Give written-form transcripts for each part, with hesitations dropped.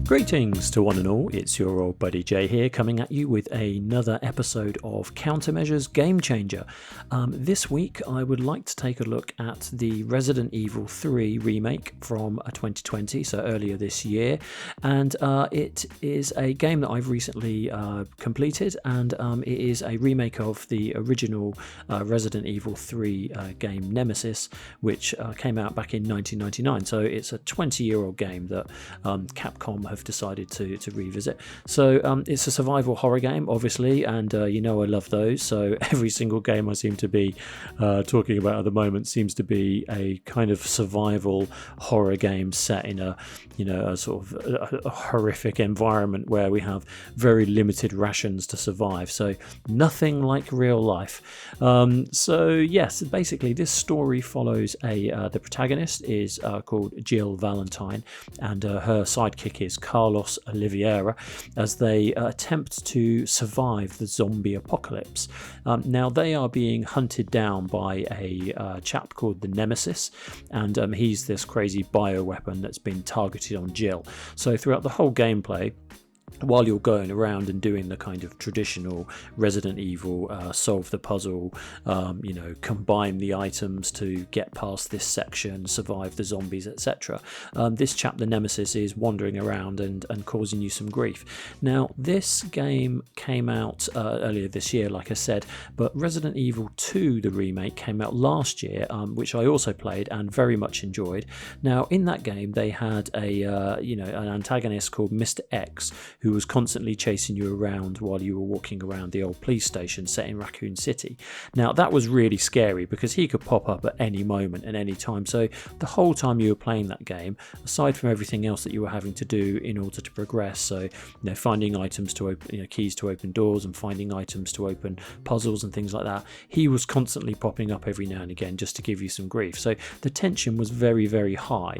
Greetings to one and all, it's your old buddy Jay here, coming at you with another episode of Countermeasures Game Changer. This week I would like to take a look at the Resident Evil 3 remake from 2020, so earlier this year, and it is a game that I've recently completed, and it is a remake of the original Resident Evil 3 game Nemesis, which came out back in 1999, so it's a 20-year-old game that Capcom have decided to revisit. So it's a survival horror game, obviously, and you know I love those, so every single game I seem to be talking about at the moment seems to be a kind of survival horror game set in a sort of a horrific environment where we have very limited rations to survive, so nothing like real life. So yes, basically this story follows the protagonist is called Jill Valentine, and her sidekick is Carlos Oliveira, as they attempt to survive the zombie apocalypse. Now they are being hunted down by a chap called the Nemesis, and he's this crazy bioweapon that's been targeted on Jill. So throughout the whole gameplay, while you're going around and doing the kind of traditional Resident Evil solve the puzzle, combine the items to get past this section, survive the zombies, etc., this chap, the Nemesis, is wandering around and causing you some grief. Now, this game came out earlier this year, like I said, but Resident Evil 2, the remake, came out last year, which I also played and very much enjoyed. Now, in that game, they had an antagonist called Mr. X, who was constantly chasing you around while you were walking around the old police station set in Raccoon City. Now that was really scary because he could pop up at any moment and any time, so the whole time you were playing that game, aside from everything else that you were having to do in order to progress, so finding items to open, keys to open doors and finding items to open puzzles and things like that, he was constantly popping up every now and again just to give you some grief, so the tension was very, very high.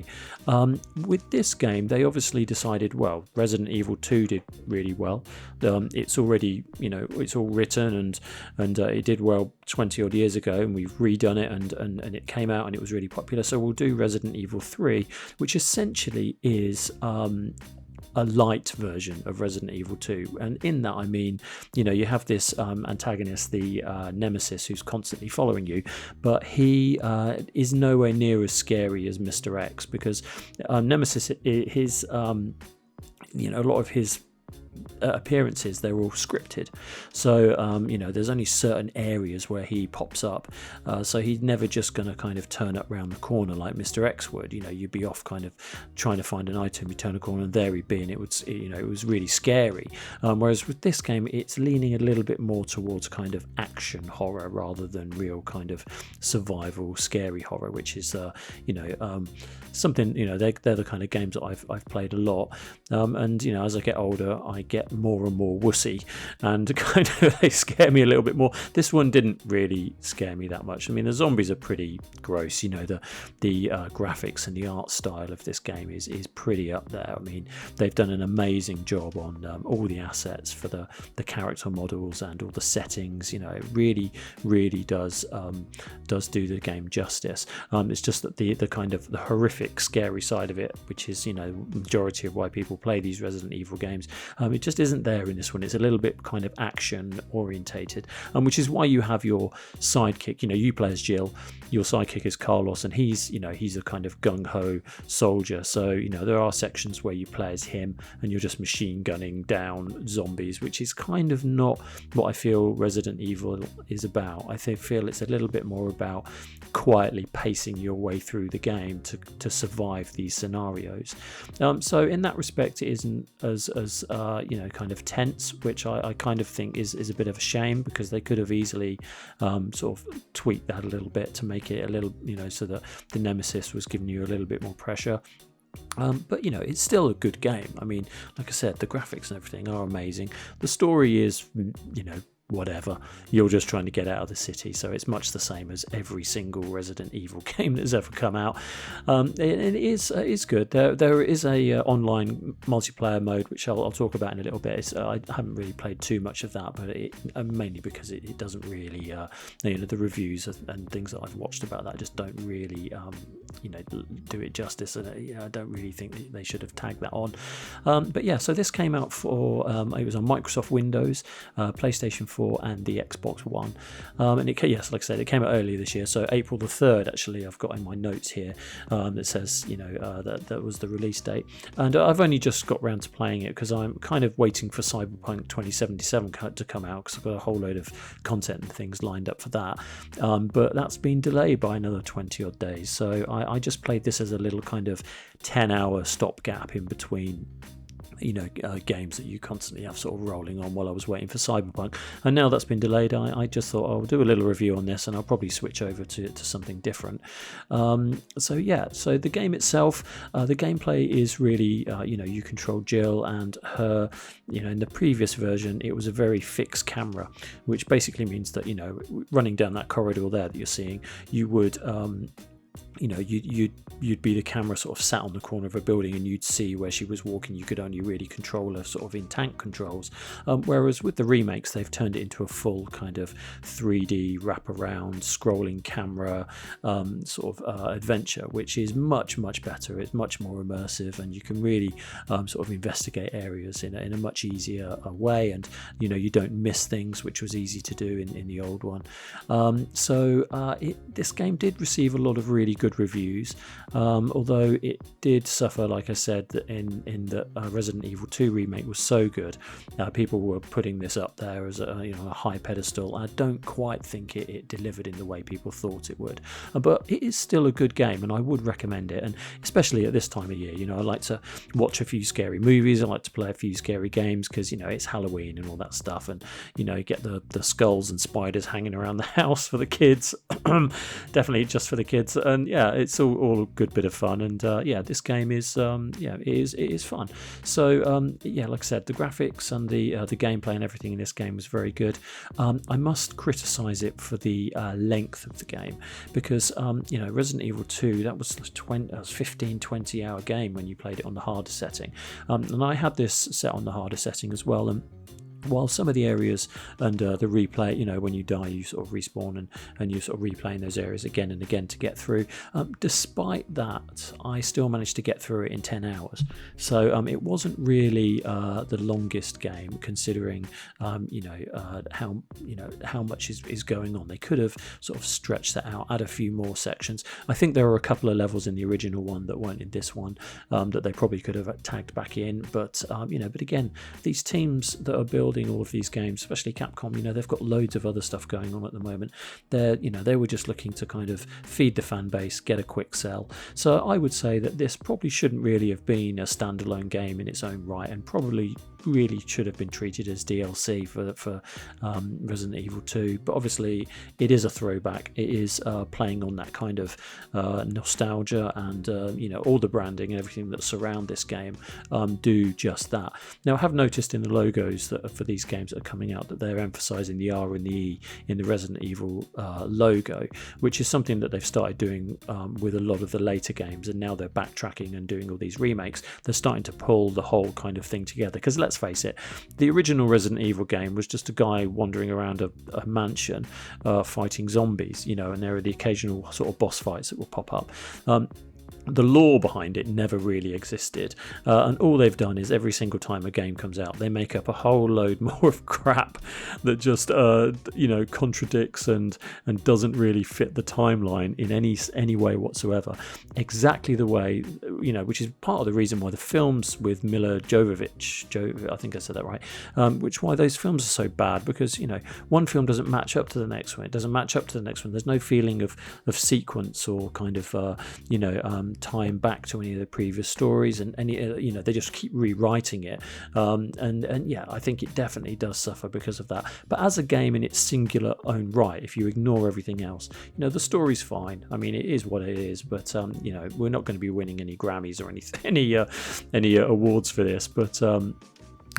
With this game, they obviously decided, well, Resident Evil 2 did really well. It's already, it's all written and it did well 20 odd years ago, and we've redone it and it came out and it was really popular. So we'll do Resident Evil 3, which essentially is a light version of Resident Evil 2, and in that I mean, you have this antagonist, the Nemesis, who's constantly following you, but he is nowhere near as scary as Mr. X, because Nemesis, his a lot of his appearances, they're all scripted, so there's only certain areas where he pops up, so he's never just going to kind of turn up around the corner like Mr. X would. You'd be off kind of trying to find an item, you turn a corner and there he'd be, and it was really scary, whereas with this game it's leaning a little bit more towards kind of action horror rather than real kind of survival scary horror, which is something, they're the kind of games that I've played a lot, and as I get older I get more and more wussy, and kind of they scare me a little bit more. This one didn't really scare me that much. I mean, the zombies are pretty gross, the graphics and the art style of this game is pretty up there. I mean, they've done an amazing job on all the assets for the character models and all the settings. It really does do the game justice. It's just that the kind of the horrific scary side of it, which is the majority of why people play these Resident Evil games, it just isn't there in this one. It's a little bit kind of action orientated, which is why you have your sidekick. You play as Jill, your sidekick is Carlos, and he's a kind of gung-ho soldier, so there are sections where you play as him and you're just machine gunning down zombies, which is kind of not what I feel Resident Evil is about. I feel it's a little bit more about quietly pacing your way through the game to survive these scenarios, so in that respect it isn't as kind of tense, which I kind of think is a bit of a shame, because they could have easily sort of tweaked that a little bit to make it a little, so that the Nemesis was giving you a little bit more pressure. But it's still a good game. I mean, like I said, the graphics and everything are amazing. The story is whatever. You're just trying to get out of the city, so it's much the same as every single Resident Evil game that's ever come out. It is good. There is a online multiplayer mode, which I'll talk about in a little bit. I haven't really played too much of that, but mainly because it doesn't really, the reviews and things that I've watched about that just don't really, do it justice, and I don't really think they should have tagged that on. But yeah, so this came out for it was on Microsoft Windows, PlayStation 4, and the Xbox One. And like I said, it came out earlier this year, so April the 3rd. Actually, I've got in my notes here that says that was the release date. And I've only just got round to playing it because I'm kind of waiting for Cyberpunk 2077 to come out, because I've got a whole load of content and things lined up for that. But that's been delayed by another 20 odd days. So I just played this as a little kind of 10-hour stopgap in between games that you constantly have sort of rolling on while I was waiting for Cyberpunk. And now that's been delayed, I just thought I'll do a little review on this, and I'll probably switch over to something different. So the game itself, the gameplay is really, you control Jill, and her, in the previous version, it was a very fixed camera, which basically means that, running down that corridor there that you're seeing, you would... you'd be the camera sort of sat on the corner of a building, and you'd see where she was walking. You could only really control her sort of in tank controls. Whereas with the remakes, they've turned it into a full kind of 3D wraparound scrolling camera adventure, which is much, much better. It's much more immersive, and you can really sort of investigate areas in a much easier way. And you don't miss things, which was easy to do in the old one. This game did receive a lot of really good reviews, although it did suffer, like I said, that in the Resident Evil 2 remake was so good, people were putting this up there as a high pedestal. I don't quite think it delivered in the way people thought it would, but it is still a good game, and I would recommend it. And especially at this time of year, I like to watch a few scary movies, I like to play a few scary games, because it's Halloween and all that stuff, and get the skulls and spiders hanging around the house for the kids. Definitely just for the kids. And yeah, it's all a good bit of fun. And this game is it is fun. So like I said, the graphics and the gameplay and everything in this game was very good. I must criticize it for the length of the game, because Resident Evil 2, that was 15-20 hour game when you played it on the harder setting, and I had this set on the harder setting as well. And while some of the areas and the replay, when you die, you sort of respawn and you sort of replaying those areas again and again to get through. Despite that, I still managed to get through it in 10 hours. So it wasn't really the longest game, considering how much is going on. They could have sort of stretched that out, add a few more sections. I think there were a couple of levels in the original one that weren't in this one, that they probably could have tagged back in. But but again, these teams that are building all of these games, especially Capcom, they've got loads of other stuff going on at the moment. They were just looking to kind of feed the fan base, get a quick sell. So I would say that this probably shouldn't really have been a standalone game in its own right, and probably really should have been treated as DLC for Resident Evil 2. But obviously it is a throwback. It is playing on that kind of nostalgia, and all the branding and everything that surround this game do just that. Now, I have noticed in the logos that for these games that are coming out that they're emphasizing the R and the E in the Resident Evil logo, which is something that they've started doing with a lot of the later games, and now they're backtracking and doing all these remakes. They're starting to pull the whole kind of thing together, because let's face it, the original Resident Evil game was just a guy wandering around a mansion fighting zombies, and there are the occasional sort of boss fights that will pop up. The lore behind it never really existed, and all they've done is every single time a game comes out, they make up a whole load more of crap that just contradicts and doesn't really fit the timeline in any way whatsoever. Exactly the way, which is part of the reason why the films with Mila Jovovich, I think I said that right, why those films are so bad, because one film doesn't match up to the next one. It doesn't match up to the next one. There's no feeling of sequence or kind of time back to any of the previous stories, and they just keep rewriting it, and I think it definitely does suffer because of that. But as a game in its singular own right, if you ignore everything else, the story's fine. I mean, it is what it is, but we're not going to be winning any Grammys or any awards for this, but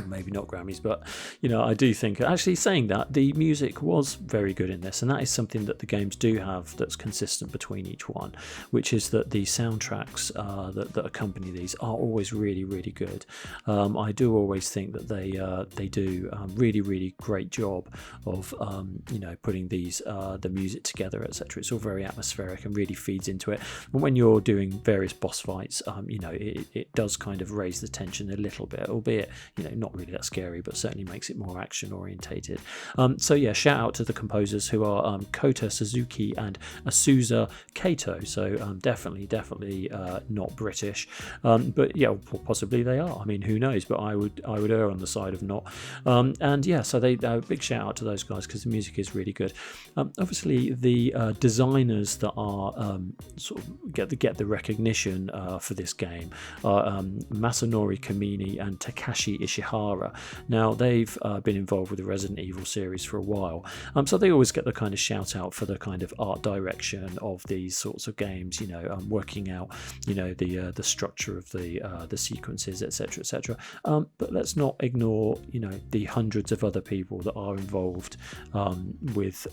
maybe not Grammys, but I do think, actually saying that, the music was very good in this, and that is something that the games do have that's consistent between each one, which is that the soundtracks that accompany these are always really, really good. I do always think that they do really, really great job of putting these the music together, etc. It's all very atmospheric and really feeds into it. And when you're doing various boss fights, it does kind of raise the tension a little bit, albeit not really that scary, but certainly makes it more action orientated. So yeah, shout out to the composers, who are Kota Suzuki and Asuza Kato. So definitely not British, but yeah, possibly they are. I mean, who knows? But I would err on the side of not. And yeah, so they big shout out to those guys, because the music is really good. Obviously, the designers that are sort of get the recognition for this game are Masanori Kamini and Takashi Ishihara. Now, they've been involved with the Resident Evil series for a while, so they always get the kind of shout out for the kind of art direction of these sorts of games, working out the structure of the sequences, etc. But let's not ignore the hundreds of other people that are involved with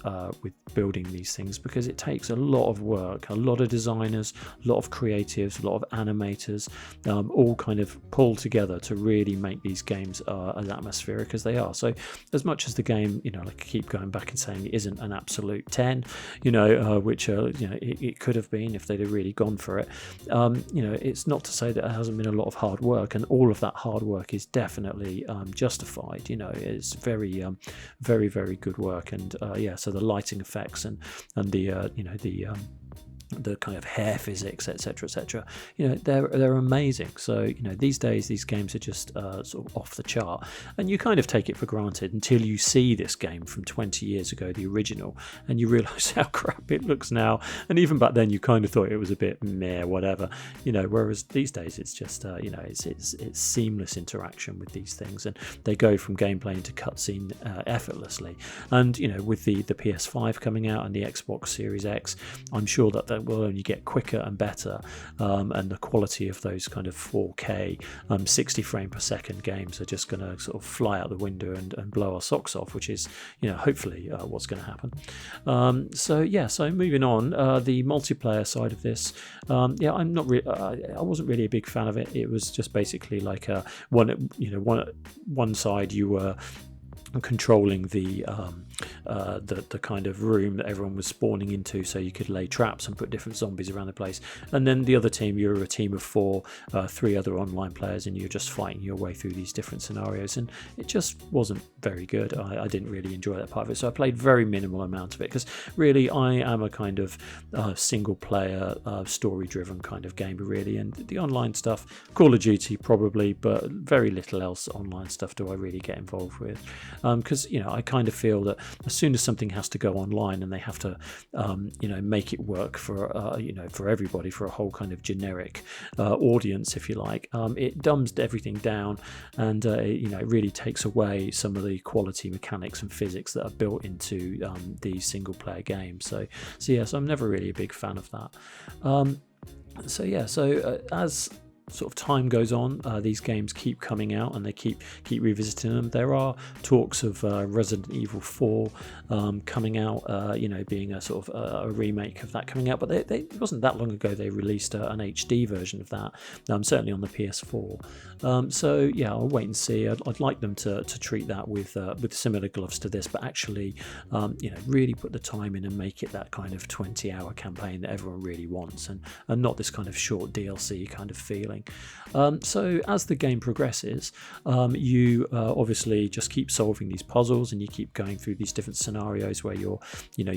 building these things, because it takes a lot of work, a lot of designers, a lot of creatives, a lot of animators, all kind of pull together to really make these games as atmospheric as they are. So as much as the game, like I keep going back and saying, it isn't an absolute 10, which it could have been if they'd have really gone for it, it's not to say that it hasn't been a lot of hard work, and all of that hard work is definitely justified. It's very very, very good work. And so the lighting effects and the kind of hair physics, etc, they're amazing. So these days these games are just sort of off the chart, and you kind of take it for granted until you see this game from 20 years ago, the original, and you realize how crap it looks now. And even back then you kind of thought it was a bit meh, whatever, whereas these days it's just it's seamless interaction with these things, and they go from gameplay into cutscene effortlessly. And with the PS5 coming out and the Xbox Series X, I'm sure that will only get quicker and better, and the quality of those kind of 4K 60 frame per second games are just going to sort of fly out the window and blow our socks off, which is hopefully what's going to happen. So moving on, the multiplayer side of this, I'm not I wasn't really a big fan of it. It was just basically like one side you were controlling the kind of room that everyone was spawning into, so you could lay traps and put different zombies around the place, and then the other team, you're a team of 4, 3 other online players, and you're just fighting your way through these different scenarios, and it just wasn't very good. I didn't really enjoy that part of it, so I played very minimal amount of it, because really I am a kind of single player story driven kind of gamer really, and the online stuff, Call of Duty probably, but very little else online stuff do I really get involved with, because I kind of feel that as soon as something has to go online and they have to make it work for for everybody, for a whole kind of generic audience, if you like, it dumbs everything down, and it really takes away some of the quality mechanics and physics that are built into these single player games. So I'm never really a big fan of that. As sort of time goes on, these games keep coming out and they keep revisiting them. There are talks of Resident Evil 4 coming out, being a sort of a remake of that coming out, but it wasn't that long ago they released an HD version of that, certainly on the PS4. I'll wait and see. I'd like them to treat that with similar gloves to this, but actually really put the time in and make it that kind of 20-hour campaign that everyone really wants, and not this kind of short DLC kind of feeling. So as the game progresses, you obviously just keep solving these puzzles, and you keep going through these different scenarios where you're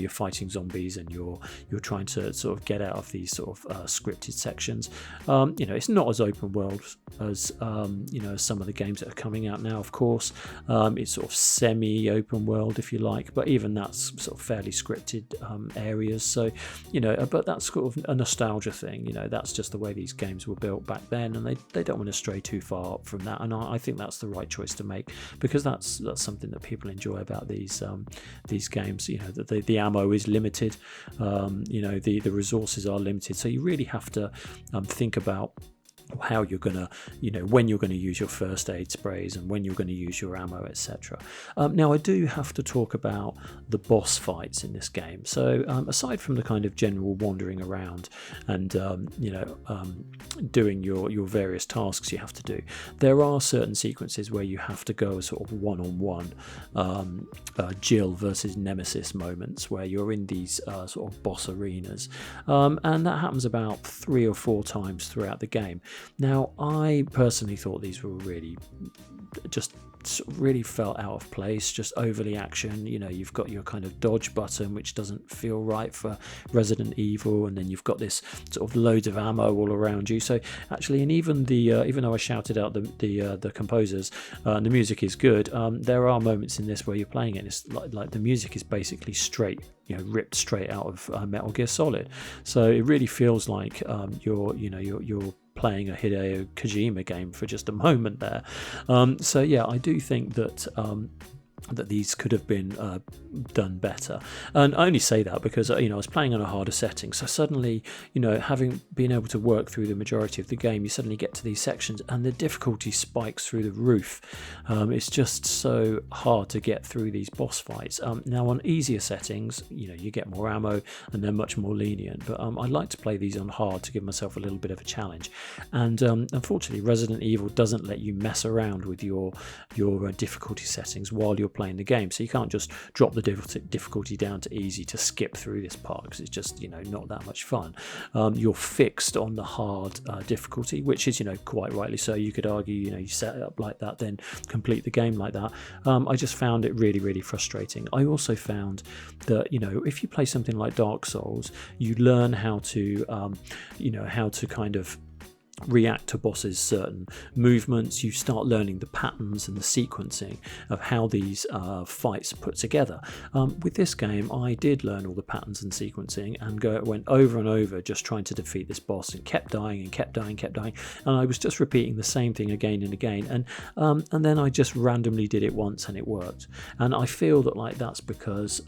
fighting zombies, and you're trying to sort of get out of these sort of scripted sections. It's not as open world as some of the games that are coming out now, of course. It's sort of semi-open world, if you like, but even that's sort of fairly scripted areas. So but that's sort of a nostalgia thing. That's just the way these games were built back then, and they don't want to stray too far from that. And I think that's the right choice to make, because that's something that people enjoy about these games. That the ammo is limited, the resources are limited, so you really have to think about how you're gonna, when you're going to use your first aid sprays and when you're going to use your ammo, etc. Now I do have to talk about the boss fights in this game. So aside from the kind of general wandering around and doing your various tasks you have to do, there are certain sequences where you have to go a sort of one-on-one Jill versus Nemesis moments where you're in these sort of boss arenas, and that happens about 3 or 4 times throughout the game. Now, I personally thought these were really felt out of place, just overly action. You've got your kind of dodge button, which doesn't feel right for Resident Evil, and then you've got this sort of loads of ammo all around you. So actually, and even even though I shouted out the composers, and the music is good, there are moments in this where you're playing it and it's like the music is basically straight, ripped straight out of Metal Gear Solid. So it really feels like you're playing a Hideo Kojima game for just a moment there. So yeah, I do think that these could have been done better, and I only say that because I was playing on a harder setting, so suddenly having been able to work through the majority of the game, you suddenly get to these sections and the difficulty spikes through the roof. It's just so hard to get through these boss fights. Now on easier settings, you get more ammo and they're much more lenient, but I like to play these on hard to give myself a little bit of a challenge. And unfortunately, Resident Evil doesn't let you mess around with your difficulty settings while you're playing the game, so you can't just drop the difficulty down to easy to skip through this part, because it's just not that much fun. You're fixed on the hard difficulty, which is quite rightly so. You could argue you set it up like that, then complete the game like that. I just found it really, really frustrating. I also found that if you play something like Dark Souls, you learn how to kind of react to bosses' certain movements. You start learning the patterns and the sequencing of how these fights are put together. With this game, I did learn all the patterns and sequencing and went over and over just trying to defeat this boss, and kept dying and kept dying, and I was just repeating the same thing again and again, and then I just randomly did it once and it worked. And I feel that that's because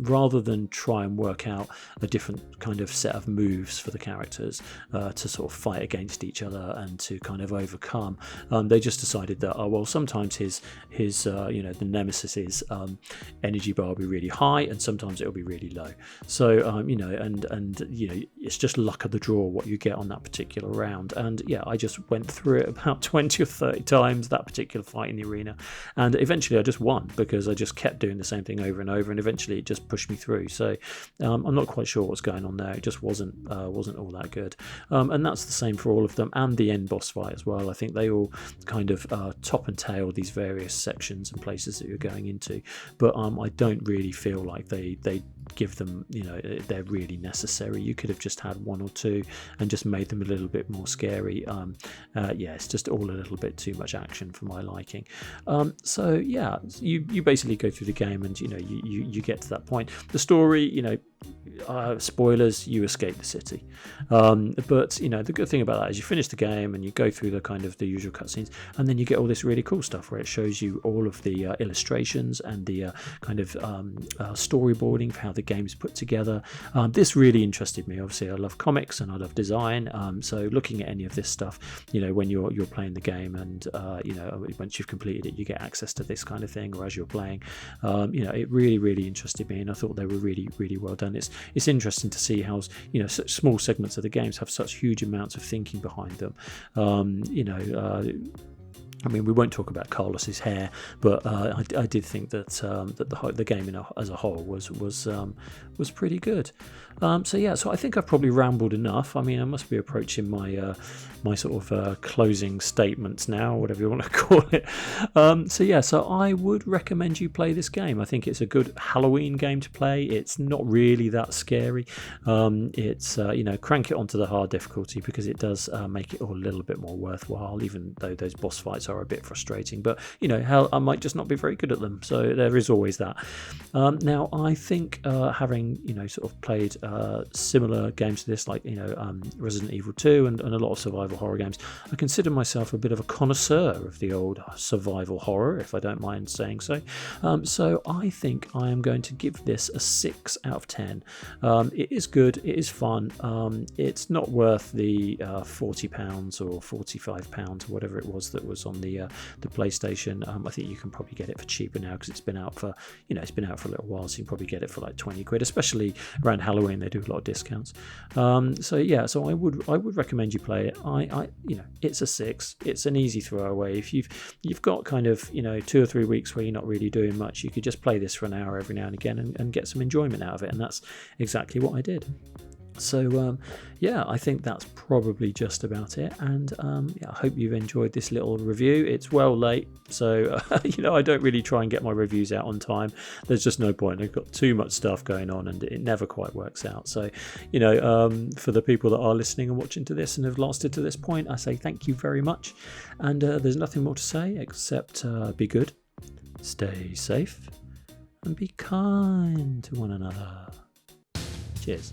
rather than try and work out a different kind of set of moves for the characters to sort of fight against each other and to kind of overcome, they just decided that sometimes his the Nemesis's energy bar will be really high and sometimes it'll be really low. So it's just luck of the draw what you get on that particular round. And yeah, I just went through it about 20 or 30 times, that particular fight in the arena, and eventually I just won because I just kept doing the same thing over and over, and eventually it just pushed me through. So I'm not quite sure what's going on there. It just wasn't all that good, and that's the same for all of them, and the end boss fight as well. I think they all kind of top and tail these various sections and places that you're going into, but I don't really feel like they give them, they're really necessary. You could have just had 1 or 2 and just made them a little bit more scary. It's just all a little bit too much action for my liking. So yeah, you basically go through the game and you get to that point. The story, spoilers, you escape the city, but the good thing about that is you finish the game and you go through the kind of the usual cutscenes, and then you get all this really cool stuff where it shows you all of the illustrations and the kind of storyboarding for how the game's put together. This really interested me. Obviously I love comics and I love design, so looking at any of this stuff, when you're playing the game and once you've completed it, you get access to this kind of thing, or as you're playing, it really, really interested me, and I thought they were really, really well done. It's interesting to see how such small segments of the games have such huge amounts of thinking behind them. I mean, we won't talk about Carlos's hair, but I did think that the game as a whole was pretty good. So I think I've probably rambled enough. I mean, I must be approaching my sort of closing statements now, whatever you want to call it. So I would recommend you play this game. I think it's a good Halloween game to play. It's not really that scary. It's crank it onto the hard difficulty because it does make it all a little bit more worthwhile, even though those boss fights are a bit frustrating. But hell, I might just not be very good at them, so there is always that. Now I think having sort of played similar games to this, like Resident Evil 2 and a lot of survival horror games. I consider myself a bit of a connoisseur of the old survival horror, if I don't mind saying so. So I think I am going to give this a 6 out of 10. It is good, it is fun. It's not worth the £40 or £45 or whatever it was that was on the PlayStation. I think you can probably get it for cheaper now because it's been out for a little while, so you can probably get it for like 20 quid, especially around Halloween. They do a lot of discounts. So I would recommend you play it. It's a 6. It's an easy throwaway. If you've got kind of 2 or 3 weeks where you're not really doing much, you could just play this for an hour every now and again and get some enjoyment out of it, and that's exactly what I did. So I think that's probably just about it, and I hope you've enjoyed this little review. It's well late, so I don't really try and get my reviews out on time. There's just no point. I've got too much stuff going on and it never quite works out. So for the people that are listening and watching to this and have lasted to this point, I say thank you very much, and there's nothing more to say except be good, stay safe, and be kind to one another. Cheers.